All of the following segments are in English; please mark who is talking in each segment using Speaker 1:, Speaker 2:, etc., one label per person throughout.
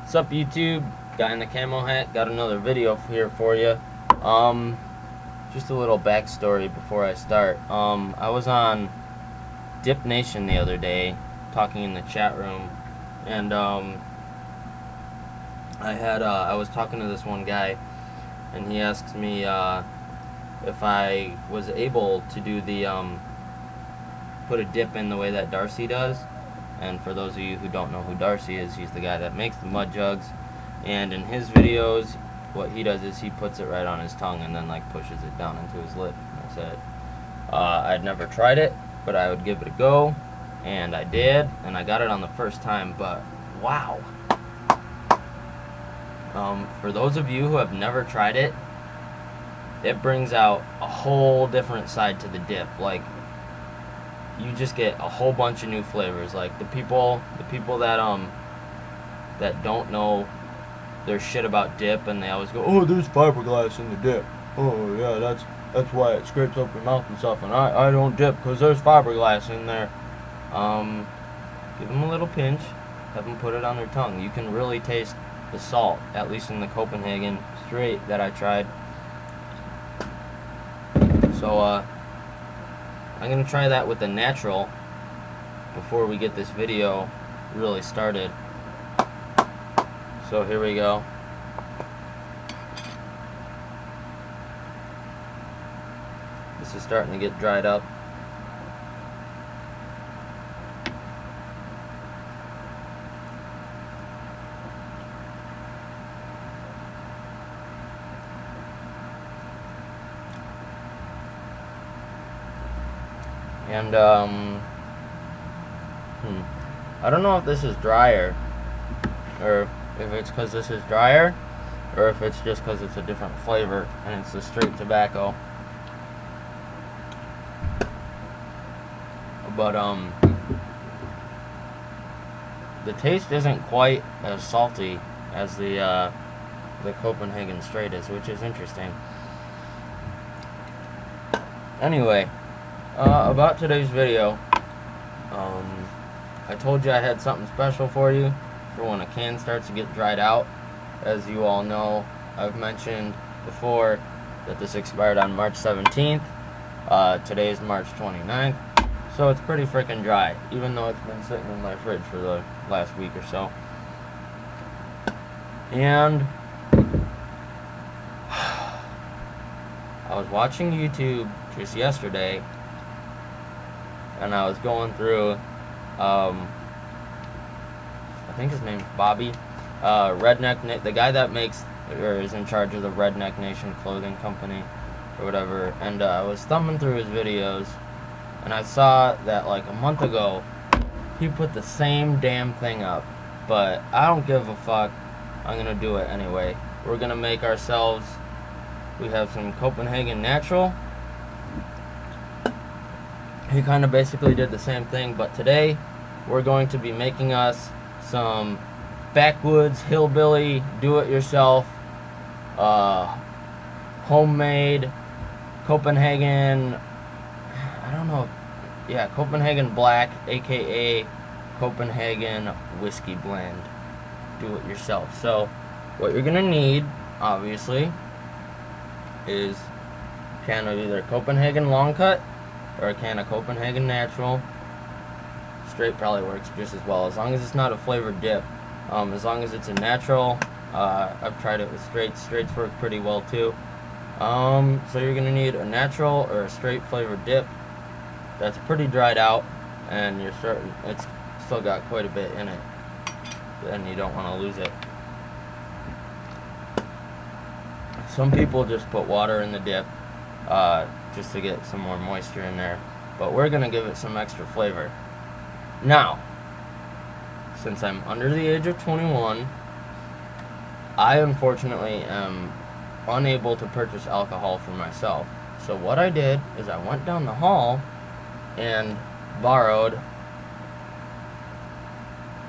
Speaker 1: What's up, YouTube? Guy in the camo hat. Got another video here for you. Just a little backstory before I start. I was on Dip Nation the other day, talking in the chat room, and I was talking to this one guy, and he asked me if I was able to do the put a dip in the way that Darcy does. And for those of you who don't know who Darcy is, he's the guy that makes the mud jugs. And in his videos, what he does is he puts it right on his tongue and then like pushes it down into his lip. I said I'd never tried it, but I would give it a go, and I did, and I got it on the first time. But wow! For those of you who have never tried it, it brings out a whole different side to the dip. Like, you just get a whole bunch of new flavors. Like the people that don't know their shit about dip, and they always go, "Oh, there's fiberglass in the dip. Oh yeah, that's why it scrapes up your mouth and stuff. And I don't dip because there's fiberglass in there." Give them a little pinch, have them put it on their tongue. You can really taste the salt, at least in the Copenhagen straight that I tried. So I'm going to try that with the natural before we get this video really started. So here we go. This is starting to get dried up. And I don't know if this is drier, or if it's because this is drier, or if it's just because it's a different flavor and it's the straight tobacco. But the taste isn't quite as salty as the Copenhagen straight is, which is interesting. Anyway, about today's video, I told you I had something special for you for when a can starts to get dried out. As you all know, I've mentioned before that this expired on March 17th. Today is March 29th, so it's pretty freaking dry, even though it's been sitting in my fridge for the last week or so. And I was watching YouTube just yesterday, and I was going through, I think his name's Bobby, the guy that makes, or is in charge of the Redneck Nation clothing company, or whatever, and I was thumbing through his videos, and I saw that like a month ago, he put the same damn thing up, but I don't give a fuck. I'm gonna do it anyway. We're gonna make ourselves, we have some Copenhagen natural. He kind of basically did the same thing, but today we're going to be making us some backwoods, hillbilly, do-it-yourself, homemade Copenhagen, I don't know, yeah, Copenhagen Black, aka Copenhagen whiskey blend, do-it-yourself. So what you're gonna need, obviously, is a can of either Copenhagen long cut or a can of Copenhagen natural. Straight probably works just as well, as long as it's not a flavored dip. As long as it's a natural, I've tried it with straights. Straights work pretty well too. So you're gonna need a natural or a straight flavored dip that's pretty dried out, and it's still got quite a bit in it, and you don't want to lose it. Some people just put water in the dip just to get some more moisture in there, but we're gonna give it some extra flavor. Now, since I'm under the age of 21, I unfortunately am unable to purchase alcohol for myself. So what I did is I went down the hall and borrowed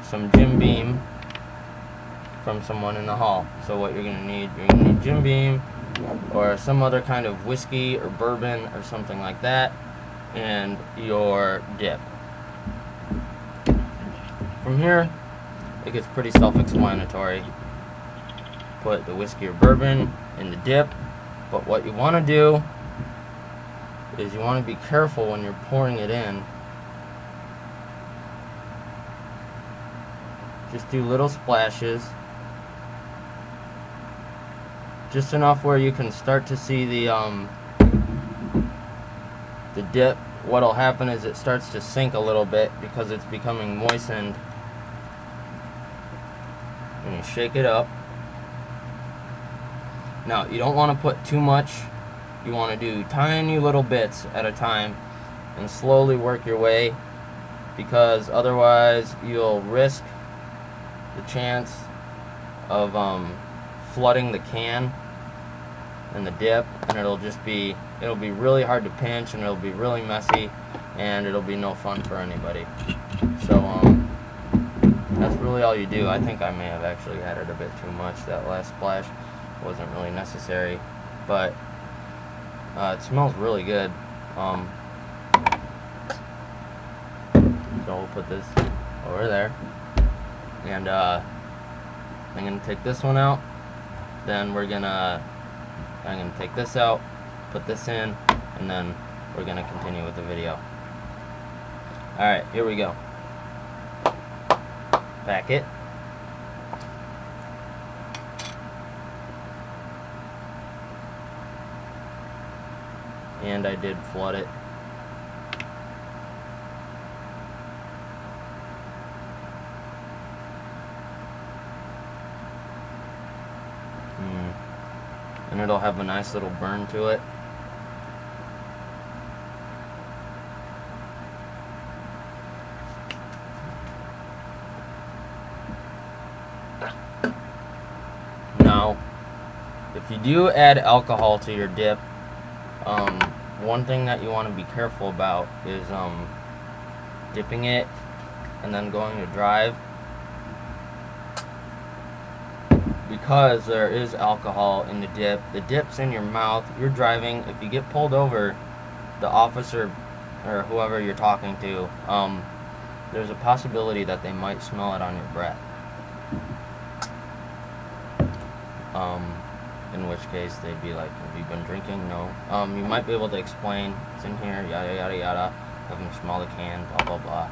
Speaker 1: some Jim Beam from someone in the hall. So what you're gonna need Jim Beam or some other kind of whiskey or bourbon or something like that, and your dip. From here, it gets pretty self-explanatory. Put the whiskey or bourbon in the dip, but what you want to do is you want to be careful when you're pouring it in. Just do little splashes, just enough where you can start to see the dip. What'll happen is it starts to sink a little bit because it's becoming moistened. And you shake it up. Now, you don't want to put too much. You want to do tiny little bits at a time and slowly work your way, because otherwise you'll risk the chance of flooding the can and the dip, and it'll be really hard to pinch, and it'll be really messy, and it'll be no fun for anybody. So that's really all you do. I think I may have actually added a bit too much. That last splash wasn't really necessary, but it smells really good. So we'll put this over there, and I'm gonna take this one out. Then I'm gonna take this out, put this in, and then we're gonna continue with the video. Alright, here we go. Pack it. And I did flood it. And it'll have a nice little burn to it. Now, if you do add alcohol to your dip, one thing that you want to be careful about is dipping it and then going to drive, because there is alcohol in the dip. The dip's in your mouth. You're driving. If you get pulled over, the officer or whoever you're talking to, there's a possibility that they might smell it on your breath. In which case they'd be like, have you been drinking? No. You might be able to explain, it's in here, yada yada yada, have them smell the can, blah blah blah.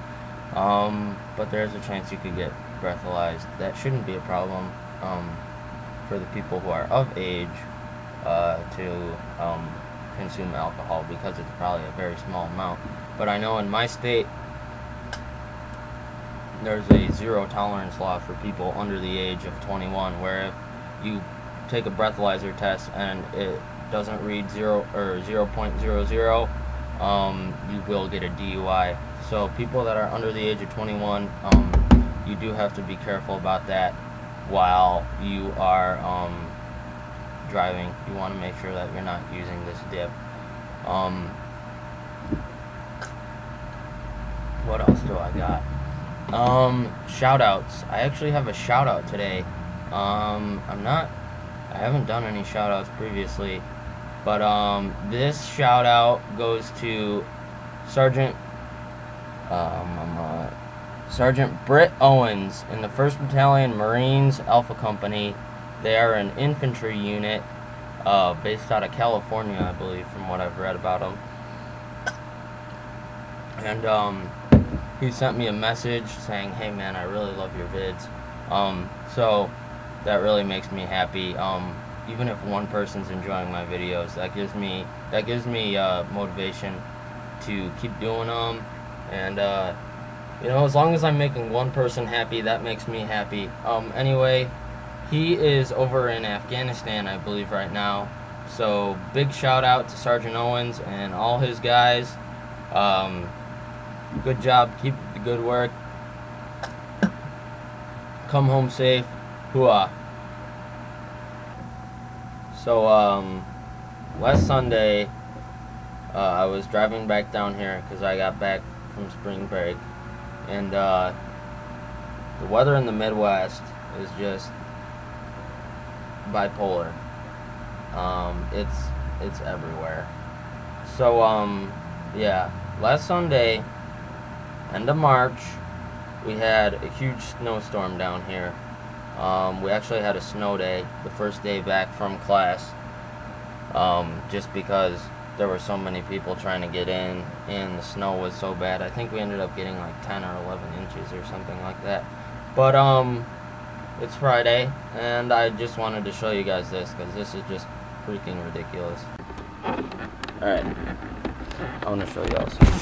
Speaker 1: But there's a chance you could get breathalyzed. That shouldn't be a problem for the people who are of age to consume alcohol, because it's probably a very small amount. But I know in my state there's a zero tolerance law for people under the age of 21, where if you take a breathalyzer test and it doesn't read 0.00, you will get a DUI. So people that are under the age of 21, you do have to be careful about that while you are driving. You want to make sure that you're not using this dip. What else do I got? Shout outs. I actually have a shout out today. I haven't done any shout outs previously, but this shout out goes to Sgt Sgt Owens in the 1st Battalion Marines Alpha Company. They are an infantry unit based out of California, I believe, from what I've read about them. And he sent me a message saying, hey man, I really love your vids. So that really makes me happy. Even if one person's enjoying my videos, that gives me motivation to keep doing them. And you know, as long as I'm making one person happy, that makes me happy. Anyway, he is over in Afghanistan, I believe, right now. So big shout out to Sgt Owens and all his guys. Good job, keep the good work. Come home safe. Hooah. So last Sunday I was driving back down here because I got back from spring break, and the weather in the Midwest is just bipolar. It's everywhere. So yeah, last Sunday, end of March, we had a huge snowstorm down here. We actually had a snow day the first day back from class, just because there were so many people trying to get in and the snow was so bad. I think we ended up getting like 10 or 11 inches or something like that. But it's Friday, and I just wanted to show you guys this because this is just freaking ridiculous. Alright, I want to show you all something.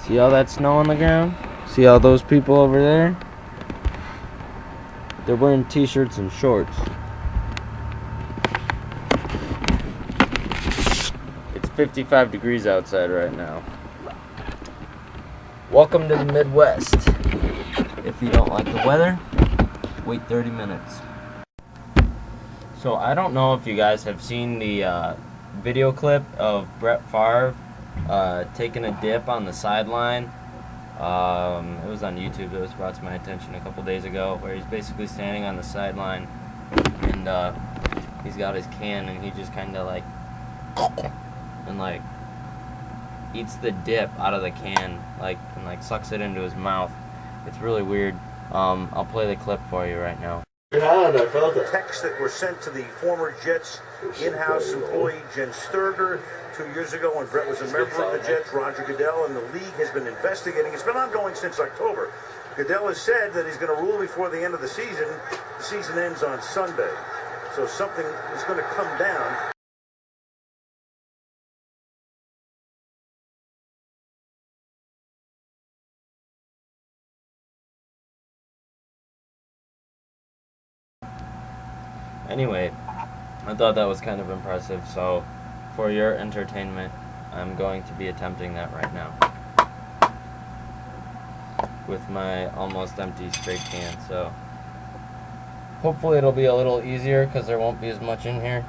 Speaker 1: See all that snow on the ground? See all those people over there? They're wearing t-shirts and shorts. It's 55 degrees outside right now. Welcome to the Midwest. If you don't like the weather, wait 30 minutes. So I don't know if you guys have seen the video clip of Brett Favre taking a dip on the sideline. It was on YouTube. It was brought to my attention a couple days ago, where he's basically standing on the sideline and he's got his can and he just kind of like eats the dip out of the can, and sucks it into his mouth. It's really weird. I'll play the clip for you right now.
Speaker 2: Texts that were sent to the former Jets in-house employee Jen Sturger 2 years ago when Brett was a member of the Jets, Roger Goodell, and the league has been investigating. It's been ongoing since October. Goodell has said that he's going to rule before the end of the season. The season ends on Sunday, so something is going to come down.
Speaker 1: Anyway, I thought that was kind of impressive, so for your entertainment, I'm going to be attempting that right now with my almost empty straight can. So hopefully it'll be a little easier because there won't be as much in here.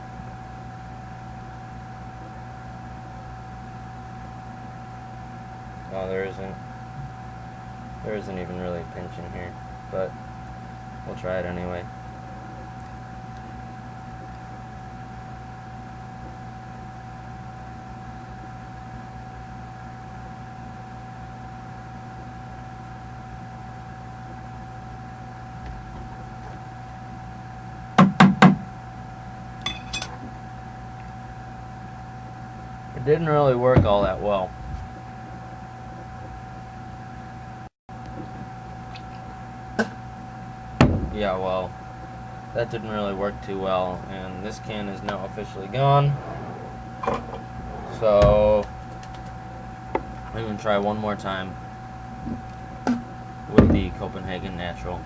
Speaker 1: Oh, there isn't even really a pinch in here, but we'll try it anyway. It didn't really work all that well. Yeah, well, that didn't really work too well, and this can is now officially gone. So I'm going to try one more time with the Copenhagen Natural.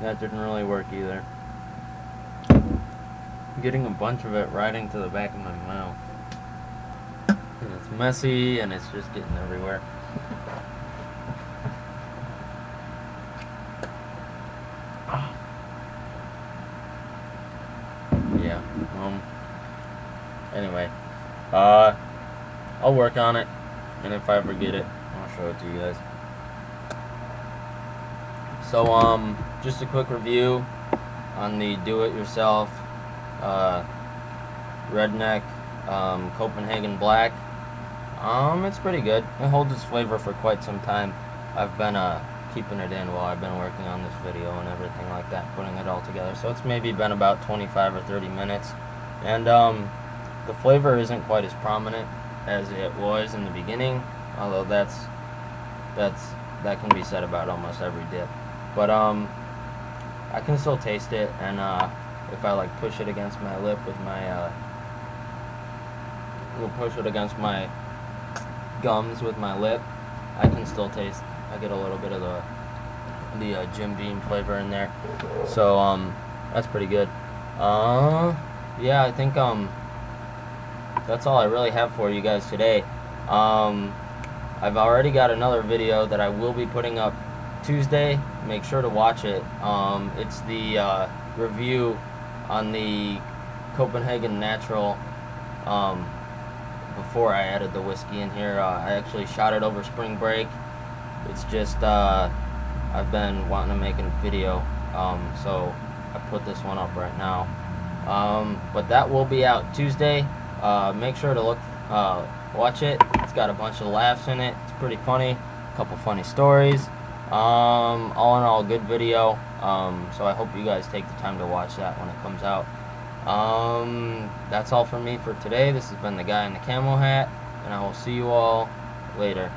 Speaker 1: That didn't really work either. I'm getting a bunch of it right into the back of my mouth. And it's messy and it's just getting everywhere. Yeah, anyway, I'll work on it, and if I ever get it, I'll show it to you guys. So, just a quick review on the do-it-yourself redneck Copenhagen Black. It's pretty good. It holds its flavor for quite some time. I've been keeping it in while I've been working on this video and everything like that, putting it all together. So it's maybe been about 25 or 30 minutes, and the flavor isn't quite as prominent as it was in the beginning, although that can be said about almost every dip. But I can still taste it, and if I push it against my lip with my push it against my gums with my lip, I can still taste. I get a little bit of the Jim Beam flavor in there, so that's pretty good. Yeah, I think that's all I really have for you guys today. I've already got another video that I will be putting up Tuesday. Make sure to watch it. It's the review on the Copenhagen Natural. Before I added the whiskey in here, I actually shot it over spring break. It's just I've been wanting to make a video, so I put this one up right now. But that will be out Tuesday. Make sure to watch it. It's got a bunch of laughs in it. It's pretty funny. A couple funny stories. All in all, good video. So I hope you guys take the time to watch that when it comes out. That's all from me for today. This has been the guy in the camo hat, and I will see you all later.